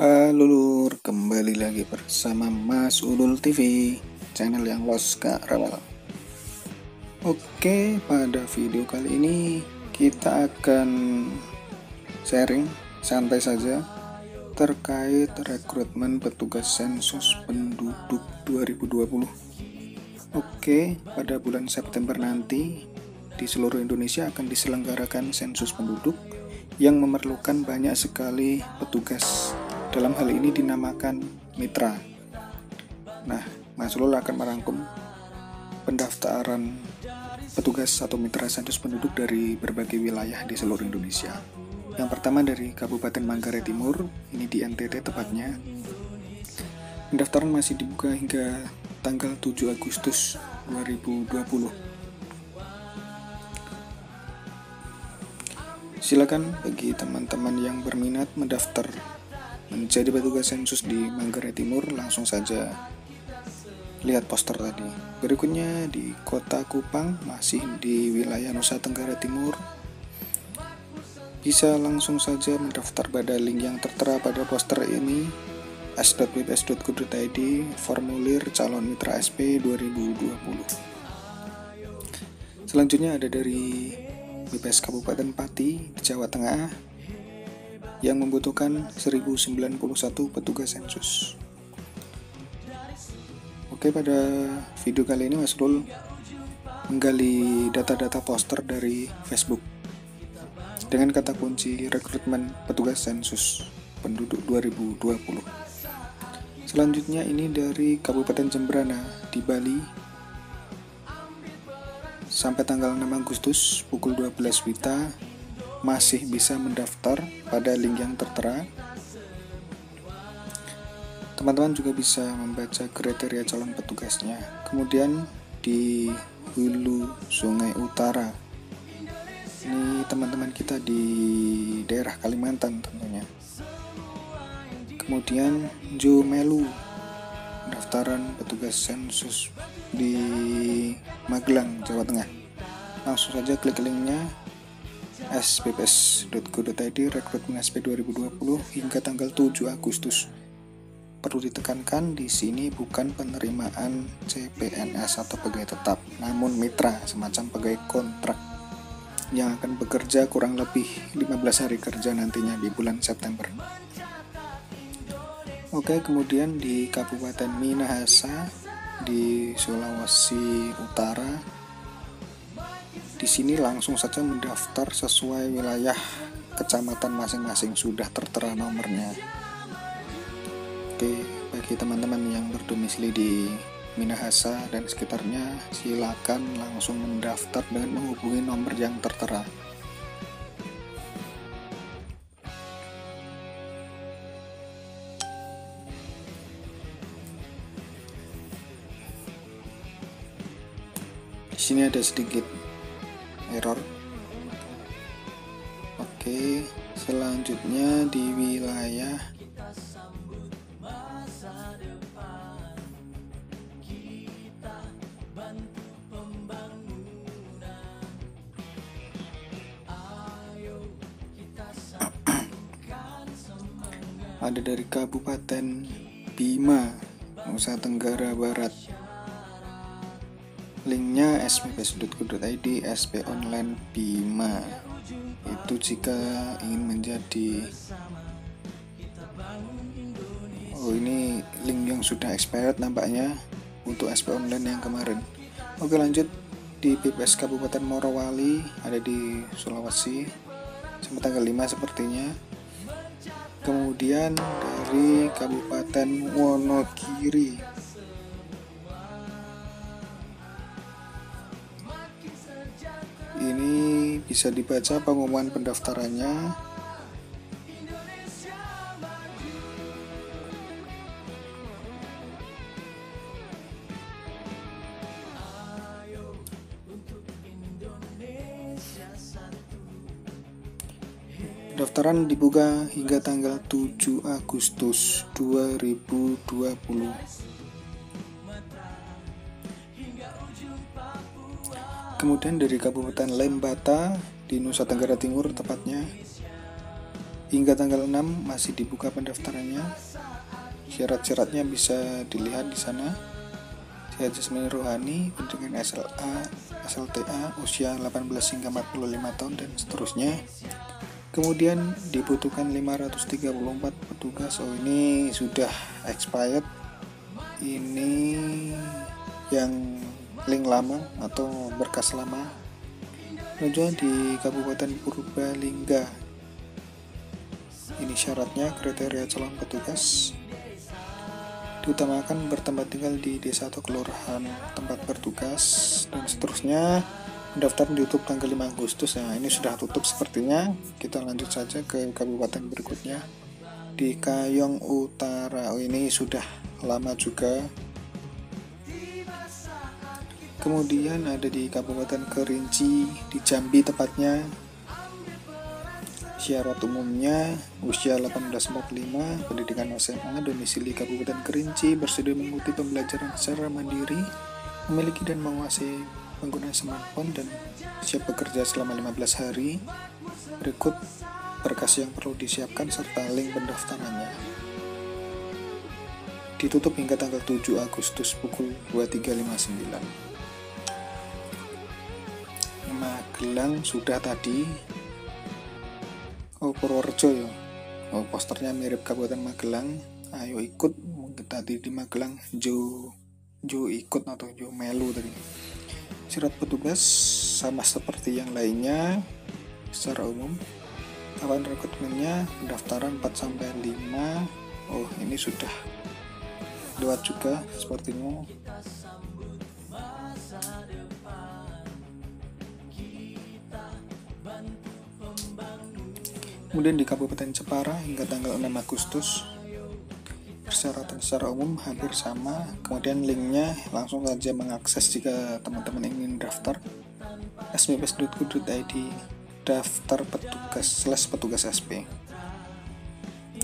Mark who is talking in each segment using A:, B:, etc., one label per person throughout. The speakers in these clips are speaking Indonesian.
A: Halo Lur, kembali lagi bersama Mas Ulul TV, channel yang los gak rewel. Oke, pada video kali ini kita akan sharing santai saja terkait rekrutmen petugas sensus penduduk 2020. Oke, pada bulan September nanti di seluruh Indonesia akan diselenggarakan sensus penduduk yang memerlukan banyak sekali petugas. Dalam hal ini dinamakan mitra. Nah, Mas Ulul akan merangkum pendaftaran petugas atau mitra sensus penduduk dari berbagai wilayah di seluruh Indonesia. Yang pertama dari Kabupaten Manggarai Timur, ini di NTT tepatnya. Pendaftaran masih dibuka hingga tanggal 7 Agustus 2020. Silakan bagi teman-teman yang berminat mendaftar menjadi petugas sensus di Manggarai Timur, langsung saja lihat poster tadi. Berikutnya di Kota Kupang, masih di wilayah Nusa Tenggara Timur, bisa langsung saja mendaftar pada link yang tertera pada poster ini, s.bps.go.id formulir calon mitra SP 2020. Selanjutnya ada dari BPS Kabupaten Pati di Jawa Tengah yang membutuhkan 1091 petugas sensus. Oke, pada video kali ini Mas Rul menggali data-data poster dari Facebook dengan kata kunci rekrutmen petugas sensus penduduk 2020. Selanjutnya ini dari Kabupaten Jembrana di Bali, sampai tanggal 6 Agustus pukul 12 WITA masih bisa mendaftar pada link yang tertera. Teman-teman juga bisa membaca kriteria calon petugasnya. Kemudian di Hulu Sungai Utara, ini teman-teman kita di daerah Kalimantan tentunya. Kemudian Jomelu, pendaftaran petugas sensus di Magelang, Jawa Tengah. Langsung saja klik linknya, sbps.go.id rekrutmen SP 2020 hingga tanggal 7 Agustus. Perlu ditekankan di sini bukan penerimaan CPNS atau pegawai tetap, namun mitra, semacam pegawai kontrak yang akan bekerja kurang lebih 15 hari kerja nantinya di bulan September. Oke, kemudian di Kabupaten Minahasa di Sulawesi Utara, di sini langsung saja mendaftar sesuai wilayah kecamatan masing-masing, sudah tertera nomornya. Oke, bagi teman-teman yang berdomisili di Minahasa dan sekitarnya, silakan langsung mendaftar dengan menghubungi nomor yang tertera. Di sini ada sedikit error. Oke, selanjutnya di wilayah ada dari Kabupaten Bima, Nusa Tenggara Barat. Linknya sbps.go.id SP online Bima. Itu jika ingin menjadi ini link yang sudah expired nampaknya untuk SP online yang kemarin. Oke, lanjut di BPS Kabupaten Morowali, ada di Sulawesi, sampai tanggal 5 sepertinya. Kemudian dari Kabupaten Wonogiri, ini bisa dibaca pengumuman pendaftarannya. Pendaftaran dibuka hingga tanggal 7 Agustus 2020. Kemudian dari Kabupaten Lembata di Nusa Tenggara Timur tepatnya, Hingga tanggal 6 masih dibuka pendaftarannya. Syarat-syaratnya bisa dilihat di sana. Syed Jasmine Rohani, pendidikan SLA, SLTA, usia 18 hingga 45 tahun dan seterusnya. Kemudian dibutuhkan 534 petugas. Oh, ini sudah expired. Ini yang link lama atau berkas lama. Tujuan di Kabupaten Purbalingga. Ini syaratnya, kriteria calon petugas. Diutamakan bertempat tinggal di desa atau kelurahan tempat bertugas dan seterusnya. Pendaftaran ditutup tanggal 5 Agustus. Nah, ini sudah tutup sepertinya. Kita lanjut saja ke kabupaten berikutnya. Di Kayong Utara. Oh, ini sudah lama juga. Kemudian ada di Kabupaten Kerinci, di Jambi tepatnya. Syarat umumnya usia 1845, pendidikan SMA, domisili Kabupaten Kerinci, bersedia mengikuti pembelajaran secara mandiri, memiliki dan menguasai penggunaan smartphone dan siap bekerja selama 15 hari. Berikut berkas yang perlu disiapkan serta link pendaftarannya. Ditutup hingga tanggal 7 Agustus pukul 23.59. Magelang sudah tadi. Oh, Purworejo ya. Oh, posternya mirip Kabupaten Magelang. Ayo ikut. Mungkin tadi di Magelang Jo ikut atau Jo melu tadi. Syarat petugas sama seperti yang lainnya secara umum. Kapan rekrutmennya? Pendaftaran 4-5. Oh, ini sudah lewat juga sepertinya. Kemudian di Kabupaten Jepara hingga tanggal 6 Agustus. Persyaratan secara umum hampir sama. Kemudian linknya langsung saja mengakses jika teman-teman ingin daftar. sbps.go.id daftar petugas /petugas SP.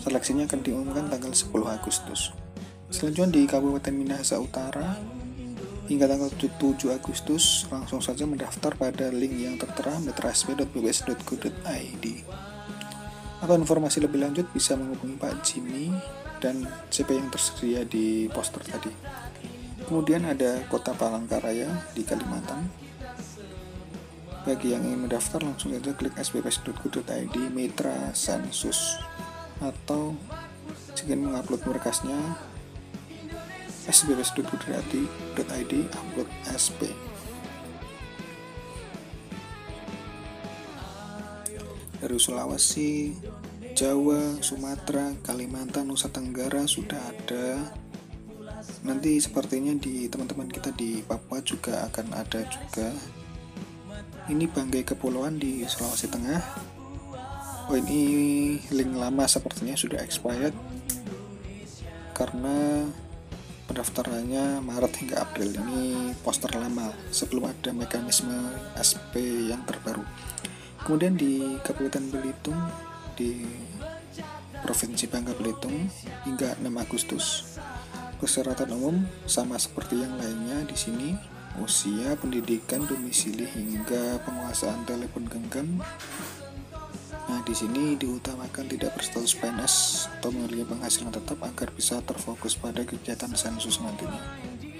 A: Seleksinya akan diumumkan tanggal 10 Agustus. Selanjutnya di Kabupaten Minahasa Utara hingga tanggal 7 Agustus langsung saja mendaftar pada link yang tertera metrasp.bps.go.id. Atau informasi lebih lanjut bisa menghubungi Pak Jimmy dan CP yang tersedia di poster tadi. Kemudian ada Kota Palangkaraya di Kalimantan. Bagi yang ingin mendaftar langsung saja klik sbps.go.id Mitra Sensus, atau jika ingin mengupload berkasnya sbps.go.id upload SP. Dari Sulawesi, Jawa, Sumatera, Kalimantan, Nusa Tenggara sudah ada. Nanti sepertinya di teman-teman kita di Papua juga akan ada juga. Ini Banggai Kepulauan di Sulawesi Tengah. Oh, ini link lama sepertinya sudah expired karena pendaftarannya Maret hingga April. Ini poster lama sebelum ada mekanisme SP yang terbaru. Kemudian di Kabupaten Belitung di Provinsi Bangka Belitung hingga 6 Agustus. Persyaratan umum sama seperti yang lainnya di sini. Usia, pendidikan, domisili hingga penguasaan telepon genggam. Nah, di sini diutamakan tidak berstatus PNS atau memiliki penghasilan tetap agar bisa terfokus pada kegiatan sensus nantinya.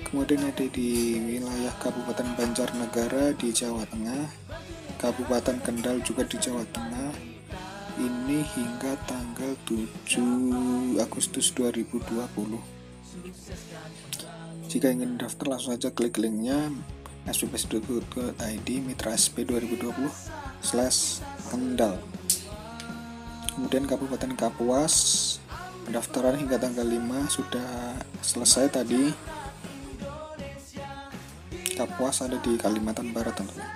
A: Kemudian ada di wilayah Kabupaten Banjarnegara di Jawa Tengah, Kabupaten Kendal juga di Jawa Tengah. Ini hingga tanggal 7 Agustus 2020. Jika ingin daftar langsung saja klik linknya sbps.go.id Mitra SP 2020/Kendal. Kemudian Kabupaten Kapuas, pendaftaran hingga tanggal 5 sudah selesai tadi. Kapuas ada di Kalimantan Barat tentunya.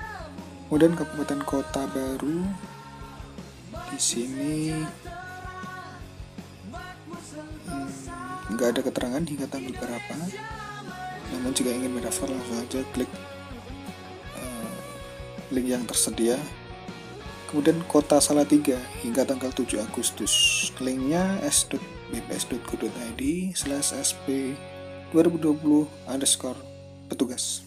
A: Kemudian Kabupaten Kota Baru di sini nggak ada keterangan hingga tanggal berapa. Namun jika ingin mendaftar langsung aja klik link yang tersedia. Kemudian Kota Salatiga hingga tanggal 7 Agustus. Linknya s.bps.go.id/sp 2020_petugas.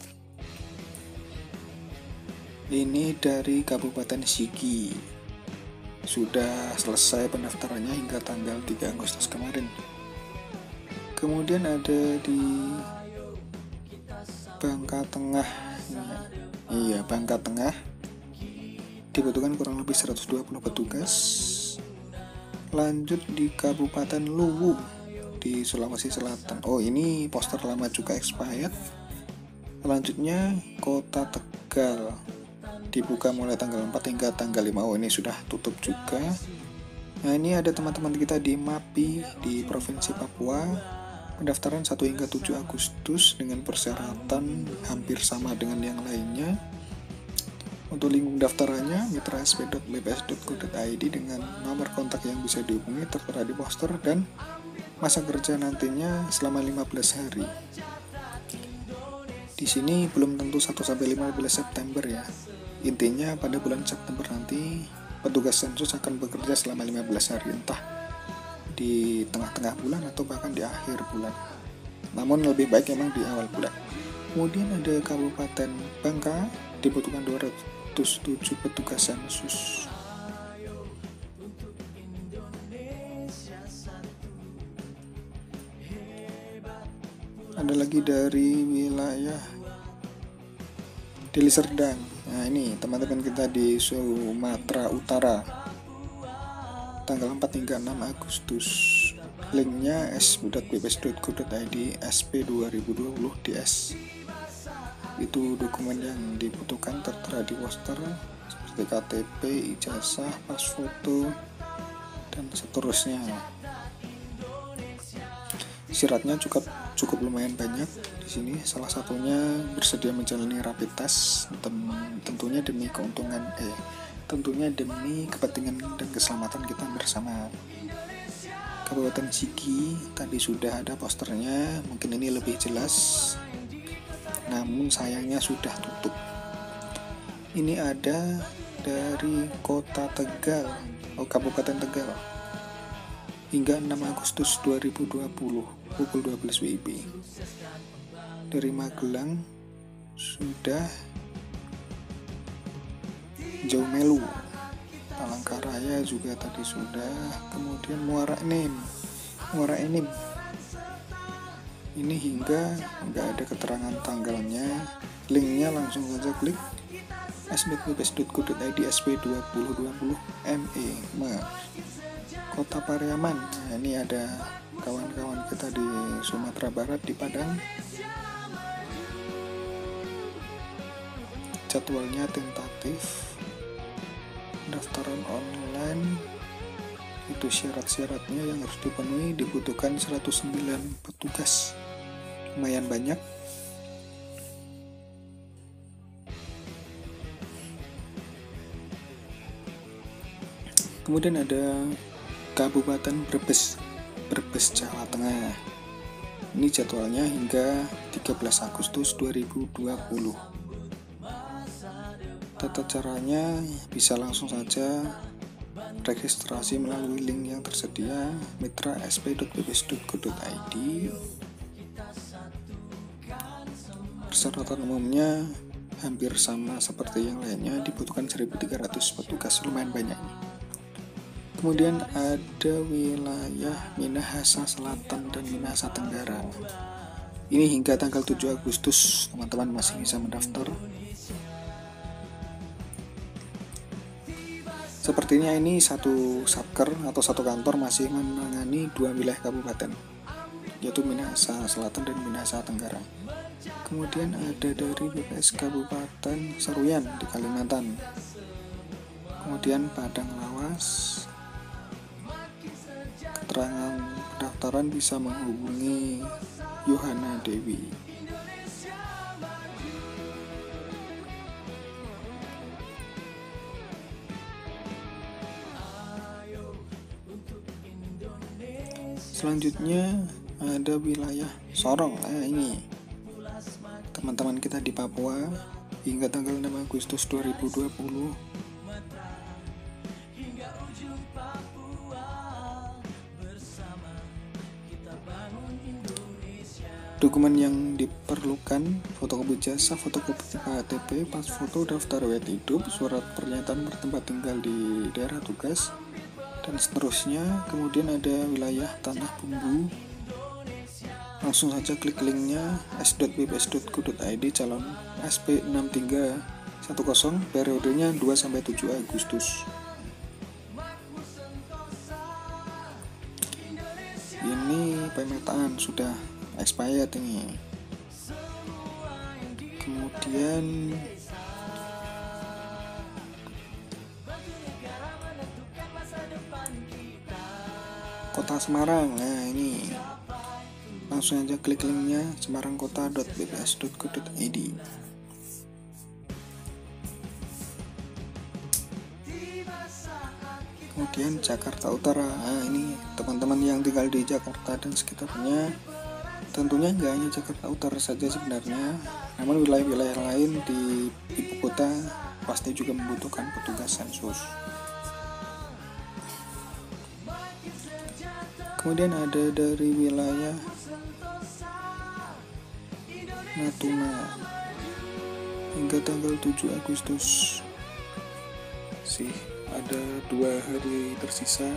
A: Ini dari Kabupaten Sigi. sudah selesai pendaftarannya hingga tanggal 3 Agustus kemarin. Kemudian ada di Bangka Tengah. Iya, Bangka Tengah dibutuhkan kurang lebih 120 petugas. Lanjut di Kabupaten Luwu di Sulawesi Selatan. Oh, ini poster lama juga expired. Selanjutnya Kota Tegal dibuka mulai tanggal 4 hingga tanggal 5. Oh, ini sudah tutup juga. Nah, ini ada teman-teman kita di MAPI di Provinsi Papua. Pendaftaran 1 hingga 7 Agustus dengan persyaratan hampir sama dengan yang lainnya. Untuk link pendaftarannya mitrasp.bps.go.id dengan nomor kontak yang bisa dihubungi tertera di poster, dan masa kerja nantinya selama 15 hari. Di sini belum tentu 1-15 September ya. Intinya pada bulan September nanti petugas sensus akan bekerja selama 15 hari, entah di tengah-tengah bulan atau bahkan di akhir bulan. Namun lebih baik memang di awal bulan. Kemudian ada Kabupaten Bangka dibutuhkan 207 petugas sensus. Ada lagi dari wilayah Deli Serdang. Nah, ini teman-teman kita di Sumatera Utara tanggal 4 hingga 6 Agustus. Linknya sp.bps.go.id SP 2020 DS. Itu dokumen yang dibutuhkan tertera di poster seperti KTP, ijazah, pas foto, dan seterusnya. Syaratnya cukup lumayan banyak di sini. Salah satunya bersedia menjalani rapid test, tentunya demi kepentingan dan keselamatan kita bersama. Kabupaten Sigi tadi sudah ada posternya, mungkin ini lebih jelas, namun sayangnya sudah tutup. Ini ada dari Kota Tegal, Kabupaten Tegal, hingga 6 Agustus 2020 pukul 12 WIB. Dari Magelang sudah Jauh Melu, Palangkaraya juga tadi sudah, kemudian Muara Enim ini hingga nggak ada keterangan tanggalnya. Linknya langsung saja klik sp.bps.go.id SP 2020 ME. Kota Pariaman, nah, ini ada kawan-kawan kita di Sumatera Barat di Padang. Jadwalnya tentatif, pendaftaran online, itu syarat-syaratnya yang harus dipenuhi, dibutuhkan 109 petugas, lumayan banyak. Kemudian ada Kabupaten Brebes, Jawa Tengah. Ini jadwalnya hingga 13 Agustus 2020. Tata caranya bisa langsung saja registrasi melalui link yang tersedia mitra.sp.bps.go.id. Persyaratan umumnya hampir sama seperti yang lainnya, dibutuhkan 1.300 petugas, lumayan banyak. Kemudian ada wilayah Minahasa Selatan dan Minahasa Tenggara. Ini hingga tanggal 7 Agustus teman-teman masih bisa mendaftar. Sepertinya ini satu satker atau satu kantor masih menangani 2 wilayah kabupaten, yaitu Minahasa Selatan dan Minahasa Tenggara. Kemudian ada dari BPS Kabupaten Seruyan di Kalimantan. Kemudian Padang Lawas. Keterangan pendaftaran bisa menghubungi Yohana Dewi. Selanjutnya ada wilayah Sorong. Nah, ini teman-teman kita di Papua hingga tanggal 6 Agustus 2020. Dokumen yang diperlukan: fotokopi jasa, fotokopi KTP, pas foto, daftar riwayat hidup, surat pernyataan bertempat tinggal di daerah tugas, dan seterusnya. Kemudian ada wilayah tanah bumbu. Langsung saja klik linknya s.bps.go.id calon SP6310, periodenya 2-7 Agustus. Ini pemetaan sudah expired ini. Kemudian Kota Semarang. Nah, ini langsung aja klik linknya semarangkota.bps.go.id. Kemudian Jakarta Utara. Nah, ini teman-teman yang tinggal di Jakarta dan sekitarnya, tentunya nggak hanya Jakarta Utara saja sebenarnya, namun wilayah-wilayah lain di ibu kota pasti juga membutuhkan petugas sensus. Kemudian ada dari wilayah Natuna hingga tanggal 7 Agustus sih, ada 2 hari tersisa.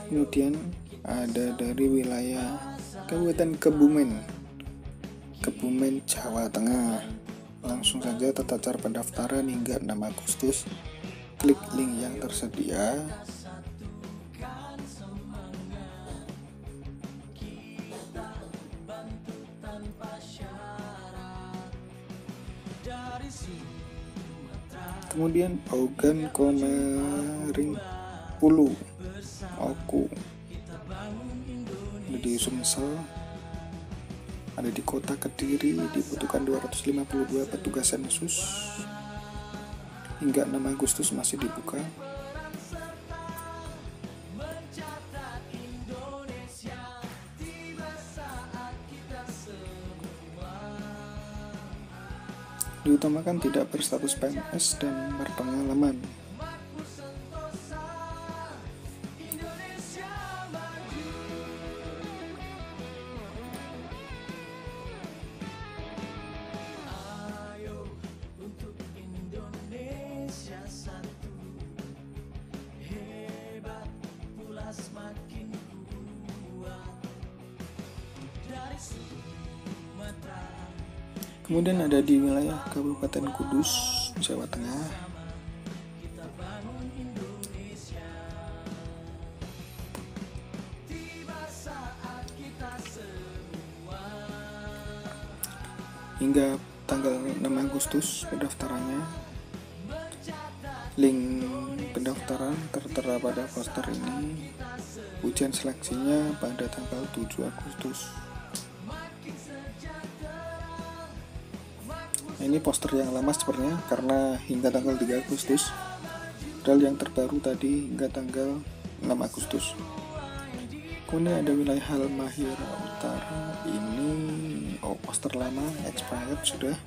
A: Kemudian ada dari wilayah Kabupaten Kebumen, Jawa Tengah. Langsung saja tata cara pendaftaran hingga 6 Agustus. Klik link yang tersedia. Kemudian Paugan Komering Ulu Oku, ada di Sumsel, ada di kota Kediri, dibutuhkan 252 petugas sensus. Hingga 6 Agustus masih dibuka. Diutamakan tidak berstatus PNS dan berpengalaman. Kemudian ada di wilayah Kabupaten Kudus, Jawa Tengah. Hingga tanggal 6 Agustus pendaftarannya. Link pendaftaran tertera pada poster ini. Ujian seleksinya pada tanggal 7 Agustus. Ini poster yang lama sebenarnya karena hingga tanggal 3 Agustus. Padahal yang terbaru tadi hingga tanggal 6 Agustus. Kemudian ada wilayah Halmahera Utara. Ini poster lama, expired sudah.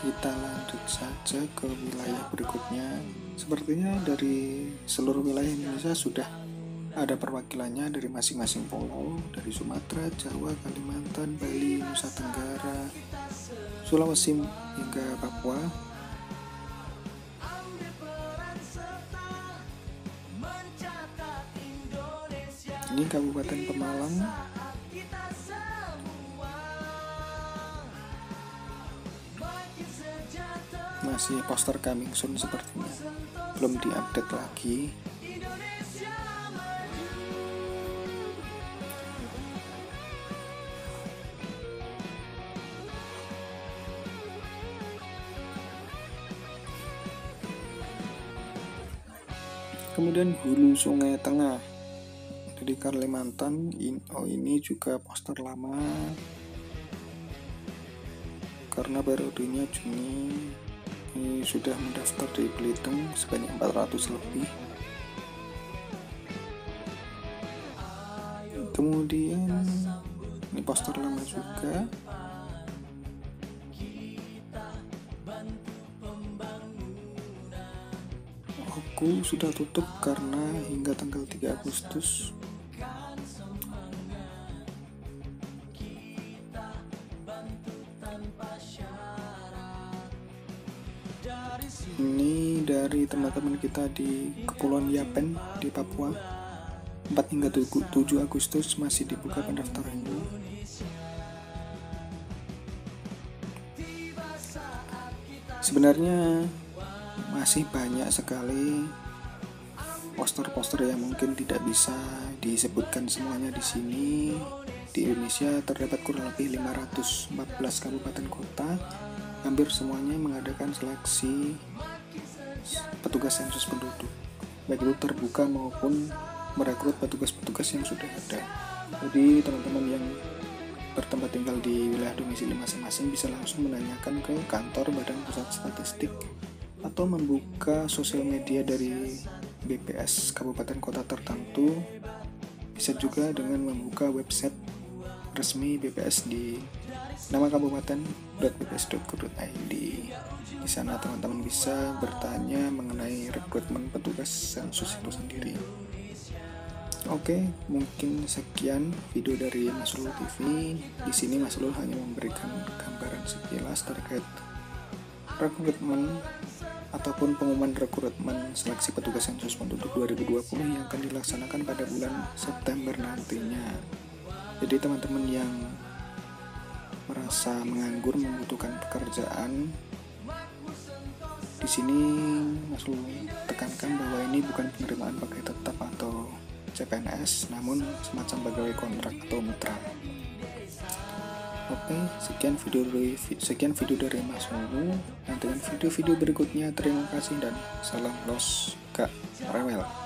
A: Kita lanjut saja ke wilayah berikutnya. Sepertinya dari seluruh wilayah Indonesia sudah ada perwakilannya dari masing-masing pulau, dari Sumatera, Jawa, Kalimantan, Bali, Nusa Tenggara, Sulawesi hingga Papua. Ini Kabupaten Pemalang. Masih poster coming soon sepertinya, belum diupdate lagi. Kemudian Hulu Sungai Tengah di Kalimantan. Ini juga poster lama karena periodenya Juni ini sudah mendaftar di Belitung sebanyak 400 lebih. Kemudian ini poster lama juga. Aku sudah tutup karena hingga tanggal 3 Agustus. Ini dari teman-teman kita di Kepulauan Yapen di Papua. 4 hingga 7 Agustus masih dibuka pendaftarannya. Sebenarnya masih banyak sekali poster-poster yang mungkin tidak bisa disebutkan semuanya di sini. Di Indonesia terdapat kurang lebih 514 kabupaten kota. Hampir semuanya mengadakan seleksi petugas sensus penduduk, baik itu terbuka maupun merekrut petugas-petugas yang sudah ada. Jadi teman-teman yang bertempat tinggal di wilayah domisili masing-masing bisa langsung menanyakan ke kantor Badan Pusat Statistik atau membuka sosial media dari BPS kabupaten kota tertentu. Bisa juga dengan membuka website resmi BPS di nama kabupaten.bps.go.id. Di sana teman-teman bisa bertanya mengenai rekrutmen petugas sensus itu sendiri. Oke, mungkin sekian video dari Mas Ulul TV. Di sini Mas Ulul hanya memberikan gambaran sekilas terkait rekrutmen ataupun pengumuman rekrutmen seleksi petugas sensus penduduk 2020 yang akan dilaksanakan pada bulan September nantinya. Jadi teman-teman yang merasa menganggur membutuhkan pekerjaan, di sini Mas Ulul tekankan bahwa ini bukan penerimaan pegawai tetap atau CPNS, namun semacam pegawai kontrak atau mitra. Oke, sekian video dari Mas Ulul. Nantikan video-video berikutnya. Terima kasih dan salam Los Kak Rewel.